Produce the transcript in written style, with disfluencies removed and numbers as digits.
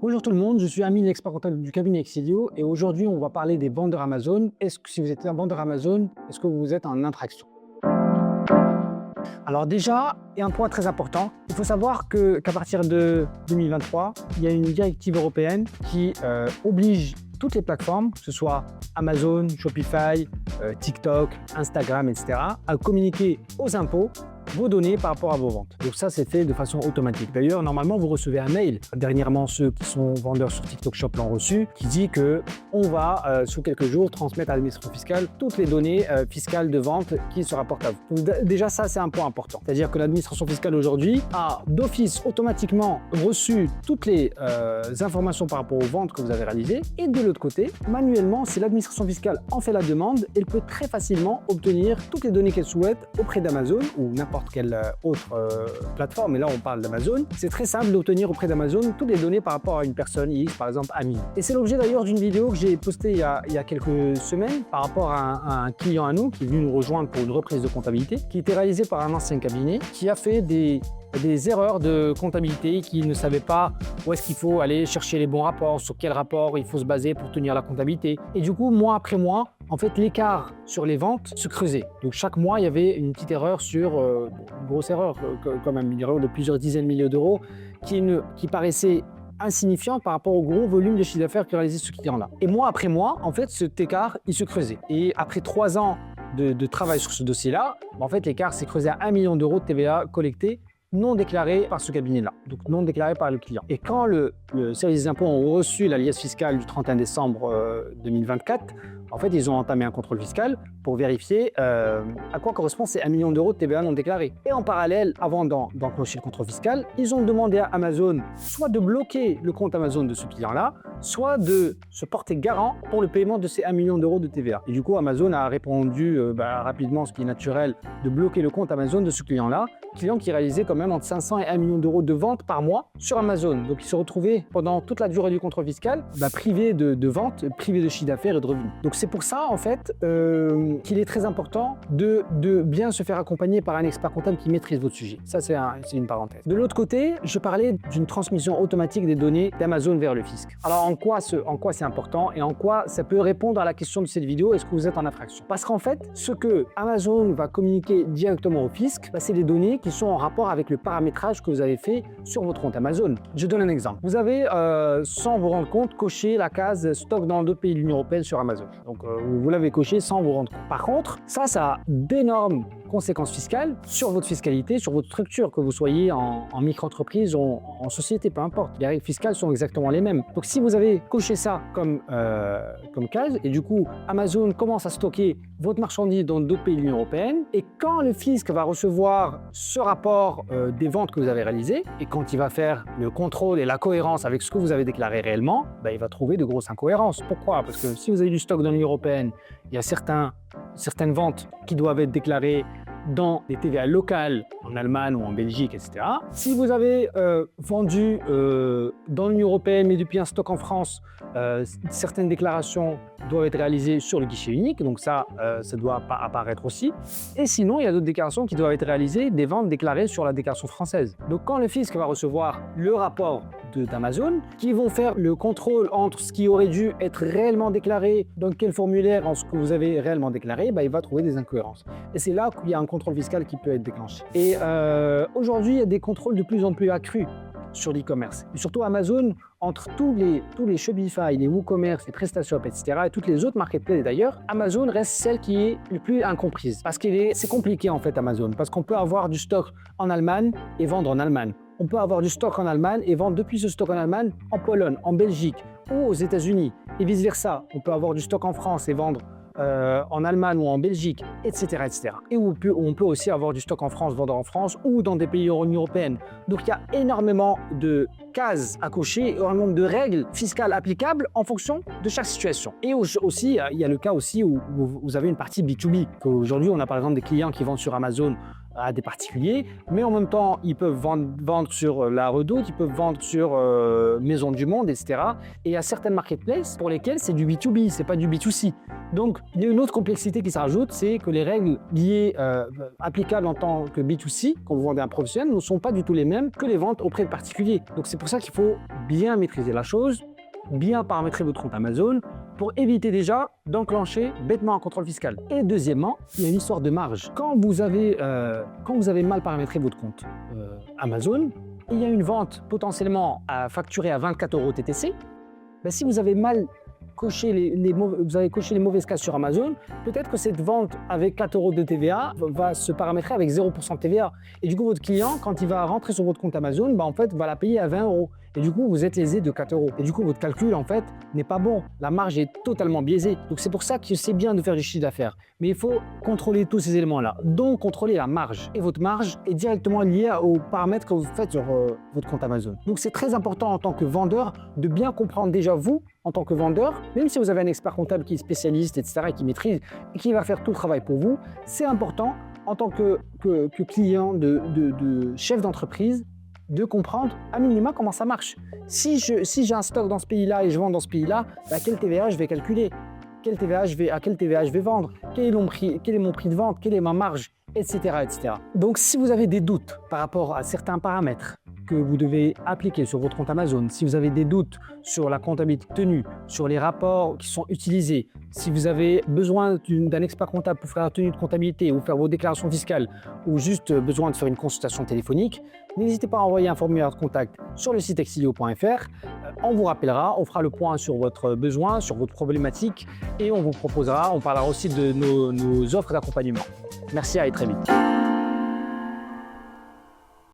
Bonjour tout le monde, je suis Amine, l'expert comptable du cabinet Excelio et aujourd'hui on va parler des vendeurs Amazon. Est-ce que si vous êtes un vendeur Amazon, est-ce que vous êtes en infraction? Alors déjà, il y a un point très important, il faut savoir qu'à partir de 2023, il y a une directive européenne qui oblige toutes les plateformes, que ce soit Amazon, Shopify, TikTok, Instagram, etc., à communiquer aux impôts vos données par rapport à vos ventes. Donc ça, c'est fait de façon automatique. D'ailleurs, normalement, vous recevez un mail. Dernièrement, ceux qui sont vendeurs sur TikTok Shop l'ont reçu, qui dit que on va, sous quelques jours, transmettre à l'administration fiscale toutes les données fiscales de vente qui se rapportent à vous. Donc, déjà, ça, c'est un point important. C'est-à-dire que l'administration fiscale aujourd'hui a d'office automatiquement reçu toutes les informations par rapport aux ventes que vous avez réalisées. Et de l'autre côté, manuellement, si l'administration fiscale en fait la demande, elle peut très facilement obtenir toutes les données qu'elle souhaite auprès d'Amazon ou n'importe quelle autre plateforme, mais là on parle d'Amazon. C'est très simple d'obtenir auprès d'Amazon toutes les données par rapport à une personne X, par exemple Amine. Et c'est l'objet d'ailleurs d'une vidéo que j'ai postée il y a quelques semaines par rapport à un client à nous qui est venu nous rejoindre pour une reprise de comptabilité, qui était réalisée par un ancien cabinet, qui a fait des erreurs de comptabilité, qui ne savait pas où est-ce qu'il faut aller chercher les bons rapports, sur quel rapport il faut se baser pour tenir la comptabilité. Et du coup, mois après mois, en fait, l'écart sur les ventes se creusait. Donc chaque mois, il y avait une petite erreur sur, une grosse erreur, quand même, une erreur de plusieurs dizaines de milliers d'euros qui paraissait insignifiante par rapport au gros volume de chiffre d'affaires que réalisait ce client-là. Et mois après mois, en fait, cet écart, il se creusait. Et après 3 ans de travail sur ce dossier-là, en fait, l'écart s'est creusé à 1 million d'euros de TVA collectés non déclaré par ce cabinet-là, donc non déclaré par le client. Et quand le service des impôts ont reçu la liasse fiscale du 31 décembre 2024, en fait, ils ont entamé un contrôle fiscal pour vérifier à quoi correspond ces 1 million d'euros de TVA non déclarés. Et en parallèle, avant d'enclencher le contrôle fiscal, ils ont demandé à Amazon soit de bloquer le compte Amazon de ce client-là, soit de se porter garant pour le paiement de ces 1 million d'euros de TVA. Et du coup, Amazon a répondu rapidement, ce qui est naturel, de bloquer le compte Amazon de ce client-là, client qui réalisait quand même entre 500 et 1 million d'euros de ventes par mois sur Amazon. Donc, il se retrouvait pendant toute la durée du contrôle fiscal privé de ventes, privé de chiffre d'affaires et de revenus. Donc, c'est pour ça, en fait, qu'il est très important de bien se faire accompagner par un expert comptable qui maîtrise votre sujet. Ça, c'est une parenthèse. De l'autre côté, je parlais d'une transmission automatique des données d'Amazon vers le fisc. Alors, en quoi c'est important et en quoi ça peut répondre à la question de cette vidéo, est-ce que vous êtes en infraction? Parce qu'en fait, ce que Amazon va communiquer directement au fisc, c'est des données qui sont en rapport avec le paramétrage que vous avez fait sur votre compte Amazon. Je donne un exemple. Vous avez, sans vous rendre compte, coché la case stock dans d'autres pays de l'Union européenne sur Amazon. Donc, vous l'avez coché sans vous rendre compte. Par contre, ça a d'énormes conséquences fiscales sur votre fiscalité, sur votre structure, que vous soyez en micro-entreprise ou en société, peu importe. Les règles fiscales sont exactement les mêmes. Donc, si vous avez coché ça comme case, et du coup, Amazon commence à stocker votre marchandise dans d'autres pays de l'Union européenne, et quand le fisc va recevoir ce rapport des ventes que vous avez réalisées, et quand il va faire le contrôle et la cohérence avec ce que vous avez déclaré réellement, il va trouver de grosses incohérences. Pourquoi? Parce que si vous avez du stock dans l'Union européenne, il y a certaines ventes qui doivent être déclarées dans des TVA locales en Allemagne ou en Belgique, etc. Si vous avez vendu dans l'Union européenne mais depuis un stock en France, certaines déclarations doivent être réalisées sur le guichet unique, donc ça doit apparaître aussi. Et sinon, il y a d'autres déclarations qui doivent être réalisées, des ventes déclarées sur la déclaration française. Donc quand le fisc va recevoir le rapport d'Amazon, qui vont faire le contrôle entre ce qui aurait dû être réellement déclaré, dans quel formulaire, en ce que vous avez réellement déclaré, il va trouver des incohérences. Et c'est là qu'il y a un contrôle fiscal qui peut être déclenché. Et aujourd'hui, il y a des contrôles de plus en plus accrus sur l'e-commerce. Et surtout Amazon, entre tous les Shopify, les WooCommerce, les PrestaShop, etc. et toutes les autres marketplaces d'ailleurs, Amazon reste celle qui est le plus incomprise. Parce que c'est compliqué en fait Amazon, parce qu'on peut avoir du stock en Allemagne et vendre en Allemagne. On peut avoir du stock en Allemagne et vendre depuis ce stock en Allemagne en Pologne, en Belgique ou aux États-Unis. Et vice-versa, on peut avoir du stock en France et vendre en Allemagne ou en Belgique, etc. etc. Et on peut aussi avoir du stock en France, vendre en France ou dans des pays de l'Union européenne. Donc il y a énormément de cases à cocher, énormément de règles fiscales applicables en fonction de chaque situation. Et aussi, il y a le cas aussi où vous avez une partie B2B. Aujourd'hui, on a par exemple des clients qui vendent sur Amazon à des particuliers, mais en même temps, ils peuvent vendre sur la Redoute, ils peuvent vendre sur Maison du Monde, etc. Et il y a certaines marketplaces pour lesquelles c'est du B2B, c'est pas du B2C. Donc, il y a une autre complexité qui se rajoute, c'est que les règles liées, applicables en tant que B2C, quand vous vendez à un professionnel, ne sont pas du tout les mêmes que les ventes auprès de particuliers. Donc, c'est pour ça qu'il faut bien maîtriser la chose, bien paramétrer votre compte Amazon pour éviter déjà d'enclencher bêtement un contrôle fiscal. Et deuxièmement, il y a une histoire de marge. Quand vous avez mal paramétré votre compte Amazon, il y a une vente potentiellement à facturer à 24 € TTC. Ben, si vous avez mal coché vous avez coché les mauvaises cases sur Amazon, peut-être que cette vente avec 4 € de TVA va se paramétrer avec 0% de TVA. Et du coup, votre client, quand il va rentrer sur votre compte Amazon, en fait, va la payer à 20 €. Et du coup, vous êtes lésé de 4 €. Et du coup, votre calcul, en fait, n'est pas bon. La marge est totalement biaisée. Donc, c'est pour ça que c'est bien de faire du chiffre d'affaires. Mais il faut contrôler tous ces éléments-là. Donc, contrôler la marge. Et votre marge est directement liée aux paramètres que vous faites sur votre compte Amazon. Donc, c'est très important en tant que vendeur de bien comprendre déjà vous, en tant que vendeur, même si vous avez un expert comptable qui est spécialiste, etc., et qui maîtrise, et qui va faire tout le travail pour vous, c'est important en tant que client, de chef d'entreprise, de comprendre à minima comment ça marche. Si j'ai un stock dans ce pays-là et je vends dans ce pays-là, quel TVA je vais calculer? À quel TVA je vais vendre? Quel est mon prix de vente? Quelle est ma marge? Etc., etc. Donc, si vous avez des doutes par rapport à certains paramètres que vous devez appliquer sur votre compte Amazon, si vous avez des doutes sur la comptabilité tenue, sur les rapports qui sont utilisés, si vous avez besoin d'un expert comptable pour faire la tenue de comptabilité ou faire vos déclarations fiscales ou juste besoin de faire une consultation téléphonique, n'hésitez pas à envoyer un formulaire de contact sur le site exilio.fr. On vous rappellera, on fera le point sur votre besoin, sur votre problématique et on parlera aussi de nos offres d'accompagnement. Merci, à très vite.